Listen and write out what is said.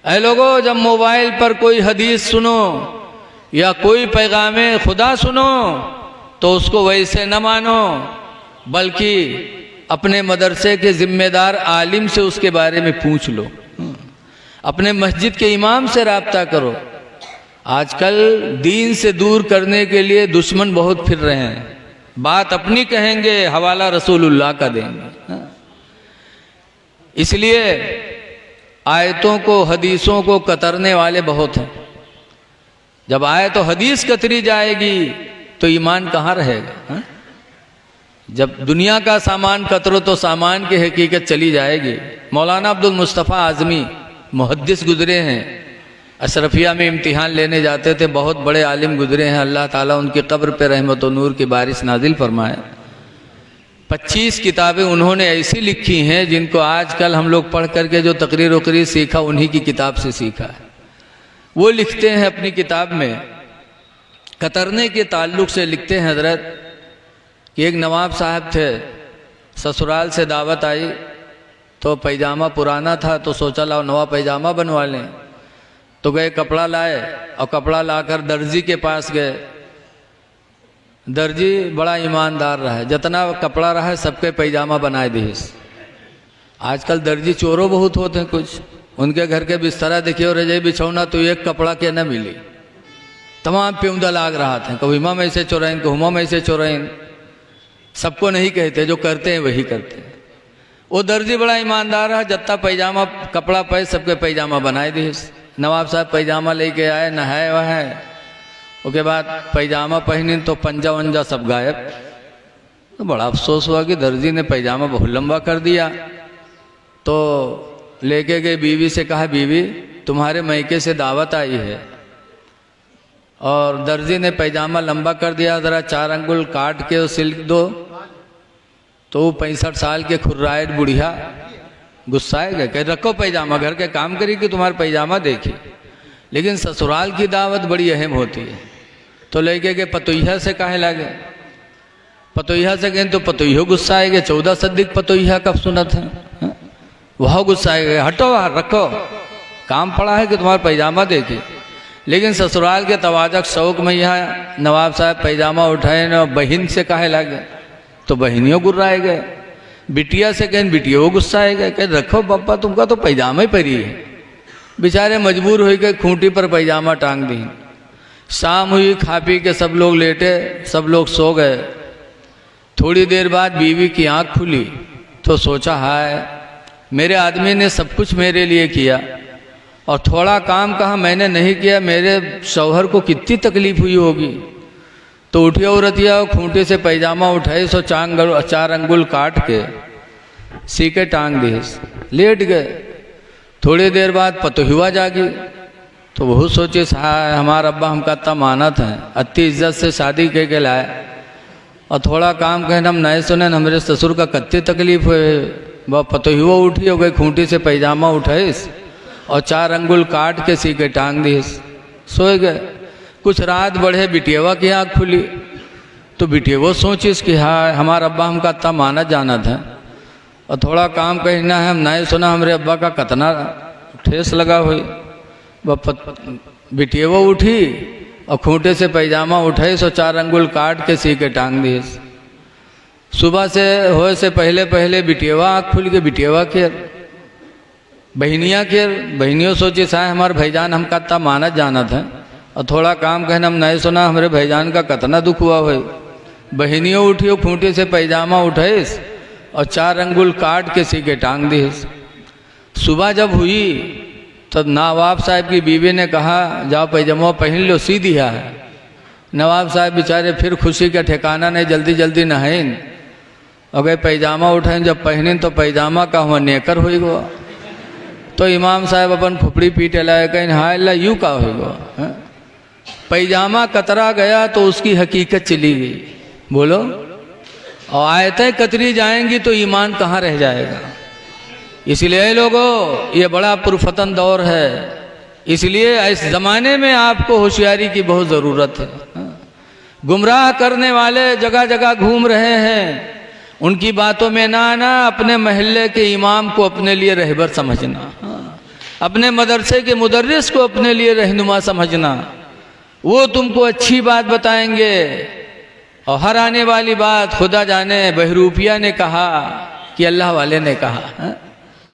ऐ लोगों, जब मोबाइल पर कोई हदीस सुनो या कोई पैगाम खुदा सुनो तो उसको वैसे न मानो, बल्कि अपने मदरसे के जिम्मेदार आलिम से उसके बारे में पूछ लो, अपने मस्जिद के इमाम से राब्ता करो। आजकल दीन से दूर करने के लिए दुश्मन बहुत फिर रहे हैं, बात अपनी कहेंगे, हवाला रसूलुल्लाह का देंगे। इसलिए आयतों को, हदीसों को कतरने वाले बहुत हैं। जब आयत तो हदीस कतरी जाएगी तो ईमान कहाँ रहेगा? जब दुनिया का सामान कतरो तो सामान की हकीकत चली जाएगी। मौलाना अब्दुल मुस्तफ़ा आज़मी मुहद्दिस गुजरे हैं, अशरफिया में इम्तिहान लेने जाते थे, बहुत बड़े आलिम गुजरे हैं। अल्लाह ताला उनकी कब्र पे रहमत व नूर की बारिश नाजिल फरमाए। 25 किताबें उन्होंने ऐसी लिखी हैं जिनको आजकल हम लोग पढ़ करके जो तकरीर वकरीर सीखा उन्हीं की किताब से सीखा है। वो लिखते हैं अपनी किताब में, कतरने के ताल्लुक़ से लिखते हैं हजरत कि एक नवाब साहब थे, ससुराल से दावत आई तो पैजामा पुराना था तो सोचा लाओ नवा पैजामा बनवा लें। तो गए कपड़ा लाए और कपड़ा लाकर दर्जी के पास गए। दर्जी बड़ा ईमानदार रहा, जितना कपड़ा रहा सबके पैजामा बनाए दिए। आजकल दर्जी चोरों बहुत होते हैं कुछ, उनके घर के बिस्तरा देखिए और रजाई बिछौना तो एक कपड़ा के न मिली, तमाम प्यूंदा लाग रहा था। कभी हिमा में से चोराइन, को हुमा में से चोराइन, सबको नहीं कहते, जो करते हैं वही करते हैं। वो दर्जी बड़ा ईमानदार है, जत्ता पैजामा कपड़ा पाए सबके पैजामा बनाए दिए। नवाब साहब पैजामा लेके आए, नहाए वहाए, उसके बाद पैजामा पहने तो पंजा वंजा सब गायब। तो बड़ा अफसोस हुआ कि दर्जी ने पैजामा बहुत लंबा कर दिया। तो लेके गए बीवी से, कहा बीवी तुम्हारे मैके से दावत आई है और दर्जी ने पैजामा लंबा कर दिया, ज़रा 4 अंगुल काट के सिल्क दो। तो 65 साल के खुर्राइट बुढ़िया गुस्साए गए, कह रखो पैजामा, घर के काम करी कि तुम्हारा पैजामा देखी। लेकिन ससुराल की दावत बड़ी अहम होती है। तो लेके गए पतोहिया से, काहे लागे पतोहिया से गए तो पतोहियो गुस्साए गए। 14 सदीक पतोहिया कब सुना था? वह गुस्साए गए, हटो बाहर रखो, काम पड़ा है कि तुम्हारा पैजामा देखी। लेकिन ससुराल के तवाजक शौक में यहाँ नवाब साहब पैजामा उठाए न, बहन से काहे लागे तो बहनियों गुर्राए गए। बिटिया से कहें, बिटिया गुस्साए गए, कह रखो पप्पा तुमका तो पैजामा ही परी है। बेचारे मजबूर हो गए, खूंटी पर पैजामा टांग दी। शाम हुई, खा पी के सब लोग लेटे, सब लोग सो गए। थोड़ी देर बाद बीवी की आंख खुली तो सोचा, हाय मेरे आदमी ने सब कुछ मेरे लिए किया और थोड़ा काम कहा मैंने नहीं किया, मेरे शौहर को कितनी तकलीफ हुई होगी। तो उठी औरतिया, खूंटे से पैजामा उठाए, 4 अंगुल काट के सीके टांग दिए, लेट गए। थोड़ी देर बाद पतोहिया जागी तो बहुत सोचे, हमारा अब्बा हमका इतना मानत है, अति इज्जत से शादी के लाए और थोड़ा काम कहना हम नहीं सुने, हमारे ससुर का कत्ती तकलीफ हुए। वह पतोहिया उठी हो गई, खूंटी से पैजामा उठाए और 4 अंगुल काट के सीके टांग दिए, सोए गए। कुछ रात बढ़े, बिटियावा की आँख खुली तो बिटियावा सोचिस कि हाँ हमारा अब्बा हमका इतना माना जाना था और थोड़ा काम कहना है हम नहीं सुना, हमारे अब्बा का कितना ठेस लगा हुई। बिटियावा उठी और खूंटे से पैजामा उठाई, 4 अंगुल काट के सीके टांग दिए। सुबह से होए से पहले पहले बिटियावा आँख खुल गई। बिटियावा के बहनिया के बहनियों सोची, साहब हमारे भाईजान हमका इतना माना जाना था और थोड़ा काम कहना हम नहीं सुना, हमारे भाईजान का कितना दुख हुआ हो। बहनियों उठी, खूंटे से पैजामा उठाए और 4 अंगुल काट के सीके टांग दिए। सुबह जब हुई तब नवाब साहब की बीवी ने कहा, जाओ पैजामा पहन लो, सी दिया है। नवाब साहब बेचारे फिर खुशी का ठिकाना नहीं, जल्दी जल्दी नहाइन और गए पैजामा उठाएं। जब पहने तो पैजामा का हुआ नेकर हो गया। तो इमाम साहब अपन खुपड़ी पीटे लाए, कहीं हाय अल्लाह यूँ का हो गया, पैजामा कतरा गया तो उसकी हकीकत चली गई। बोलो, और आयतें कतरी जाएंगी तो ईमान कहाँ रह जाएगा। इसलिए लोगों, ये बड़ा पुरफतन दौर है, इसलिए इस ज़माने में आपको होशियारी की बहुत ज़रूरत है। गुमराह करने वाले जगह जगह घूम रहे हैं, उनकी बातों में ना आना, अपने महल्ले के इमाम को अपने लिए रहबर समझना। अपने मदरसे के मुदर्रिस को अपने लिए रहनुमा समझना, वो तुमको अच्छी बात बताएंगे। और हर आने वाली बात खुदा जाने बहरूपिया ने कहा कि अल्लाह वाले ने कहा।